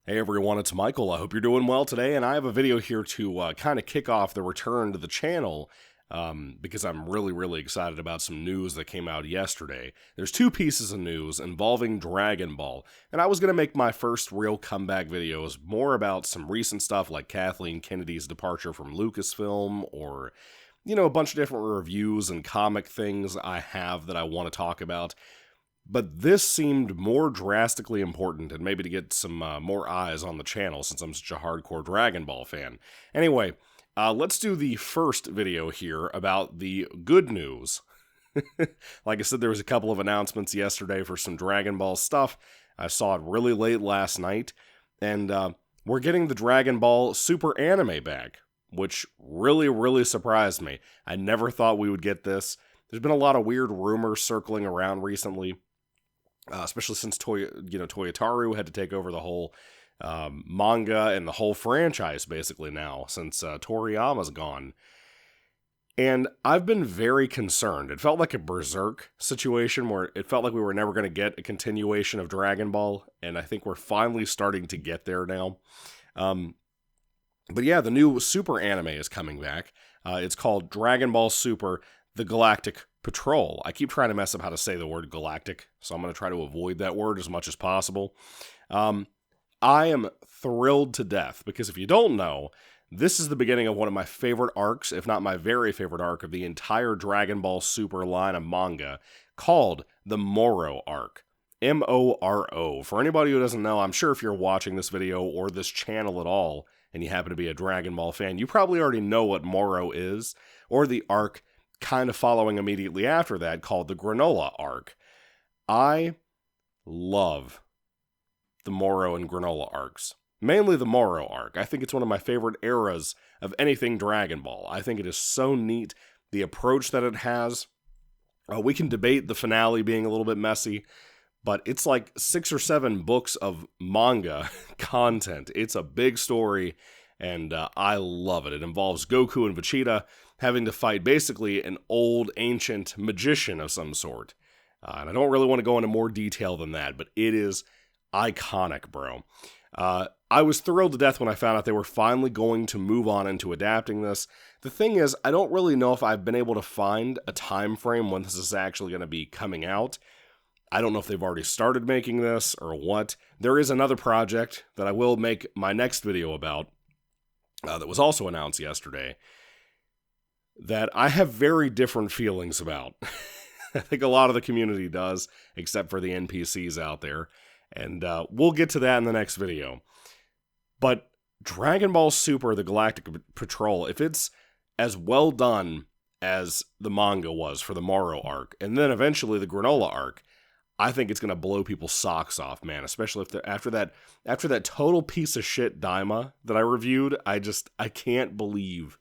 Hey everyone, it's Michael. I hope you're doing well today, and I have a video here to kind of kick off the return to the channel because I'm really excited about some news that came out yesterday. There's two pieces of news involving Dragon Ball, and I was going to make my first real comeback videos more about some recent stuff like Kathleen Kennedy's departure from Lucasfilm or, a bunch of different reviews and comic things I have that I want to talk about. But this seemed more drastically important, and maybe to get some more eyes on the channel since I'm such a hardcore Dragon Ball fan. Anyway, let's do the first video here about the good news. Like I said, there was a couple of announcements yesterday for some Dragon Ball stuff. I saw it really late last night, and we're getting the Dragon Ball Super anime back, which really surprised me. I never thought we would get this. There's been a lot of weird rumors circling around recently. Especially since Toyotaru had to take over the whole manga and the whole franchise basically now, since Toriyama's gone. And I've been very concerned. It felt like a Berserk situation where it felt like we were never going to get a continuation of Dragon Ball, and I think we're finally starting to get there now. But yeah, the new Super anime is coming back. It's called Dragon Ball Super: The Galactic Patrol. I keep trying to mess up how to say the word galactic, so I'm going to try to avoid that word as much as possible. I am thrilled to death, because if you don't know, this is the beginning of one of my favorite arcs, if not my very favorite arc of the entire Dragon Ball Super line of manga, called the Moro arc. M-O-R-O. For anybody who doesn't know, I'm sure if you're watching this video or this channel at all, and you happen to be a Dragon Ball fan, you probably already know what Moro is, or the arc kind of following immediately after that, called the Granola arc. I love the Moro and Granola arcs. Mainly the Moro arc. I think it's one of my favorite eras of anything Dragon Ball. I think it is so neat, the approach that it has. We can debate the finale being a little bit messy, but it's like 6 or 7 books of manga content. It's a big story, and I love it. It involves Goku and Vegeta having to fight basically an old, ancient magician of some sort. And I don't really want to go into more detail than that, but it is iconic, bro. I was thrilled to death when I found out they were finally going to move on into adapting this. The thing is, I don't really know if I've been able to find a time frame when this is actually going to be coming out. I don't know if they've already started making this or what. There is another project that I will make my next video about that was also announced yesterday that I have very different feelings about. I think a lot of the community does, except for the NPCs out there. And we'll get to that in the next video. But Dragon Ball Super: The Galactic Patrol, if it's as well done as the manga was for the Moro arc, and then eventually the Granola arc, I think it's going to blow people's socks off, man. Especially if after that total piece of shit Daima that I reviewed, I can't believe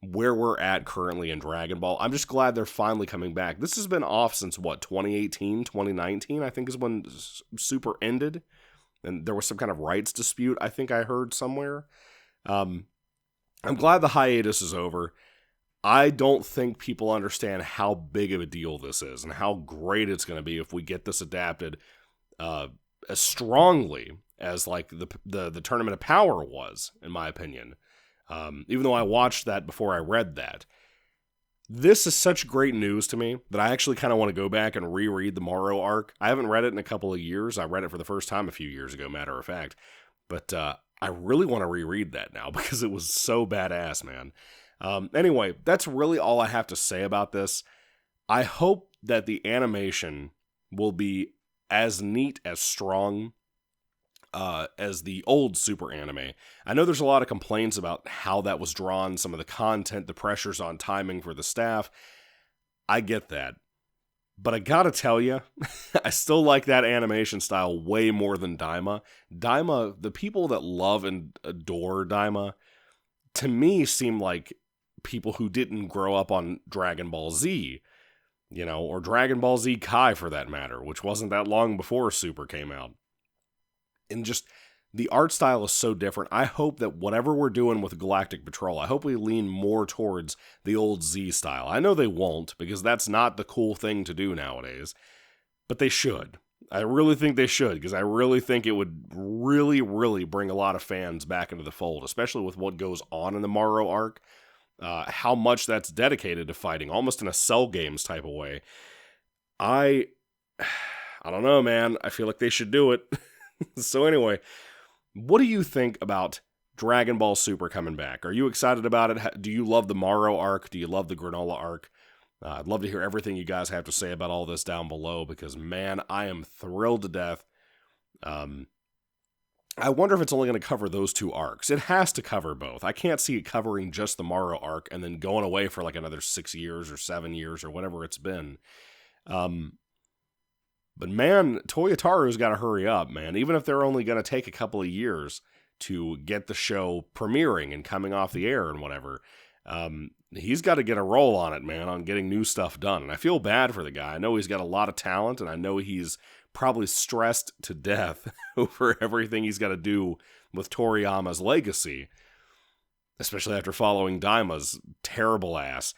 where we're at currently in Dragon Ball. I'm just glad they're finally coming back. This has been off since, 2018, 2019, I think is when Super ended. And there was some kind of rights dispute, I think I heard somewhere. I'm glad the hiatus is over. I don't think people understand how big of a deal this is and how great it's going to be if we get this adapted as strongly as like the Tournament of Power was, in my opinion. Even though I watched that before I read that. This is such great news to me that I actually kind of want to go back and reread the Moro arc. I haven't read it in a couple of years. I read it for the first time a few years ago, matter of fact. But I really want to reread that now because it was so badass, man. Anyway, that's really all I have to say about this. I hope that the animation will be as neat, as strong as the old Super anime. I know there's a lot of complaints about how that was drawn, some of the content, the pressures on timing for the staff. I get that. But I gotta tell you, I still like that animation style way more than Daima. Daima, the people that love and adore Daima, to me seem like people who didn't grow up on Dragon Ball Z, or Dragon Ball Z Kai for that matter, which wasn't that long before Super came out. And just, the art style is so different. I hope that whatever we're doing with Galactic Patrol, I hope we lean more towards the old Z style. I know they won't, because that's not the cool thing to do nowadays, but they should. I really think they should, because I really think it would really, really bring a lot of fans back into the fold, especially with what goes on in the Morrow arc, how much that's dedicated to fighting, almost in a Cell Games type of way. I don't know, man. I feel like they should do it. So anyway, what do you think about Dragon Ball Super coming back? Are you excited about it? Do you love the Morrow arc? Do you love the Granola arc? I'd love to hear everything you guys have to say about all this down below, because, man, I am thrilled to death. I wonder if it's only going to cover those two arcs. It has to cover both. I can't see it covering just the Morrow arc and then going away for like another 6 years or 7 years or whatever it's been. But, man, Toyotaro's got to hurry up, man. Even if they're only going to take a couple of years to get the show premiering and coming off the air and whatever, he's got to get a roll on it, man, on getting new stuff done. And I feel bad for the guy. I know he's got a lot of talent, and I know he's probably stressed to death over everything he's got to do with Toriyama's legacy, especially after following Daima's terrible ass.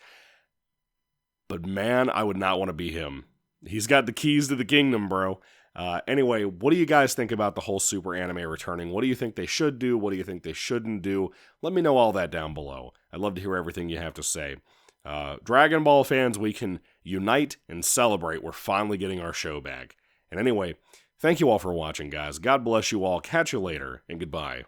But, man, I would not want to be him. He's got the keys to the kingdom, bro. Anyway, what do you guys think about the whole Super anime returning? What do you think they should do? What do you think they shouldn't do? Let me know all that down below. I'd love to hear everything you have to say. Dragon Ball fans, we can unite and celebrate. We're finally getting our show back. And anyway, thank you all for watching, guys. God bless you all. Catch you later, and goodbye.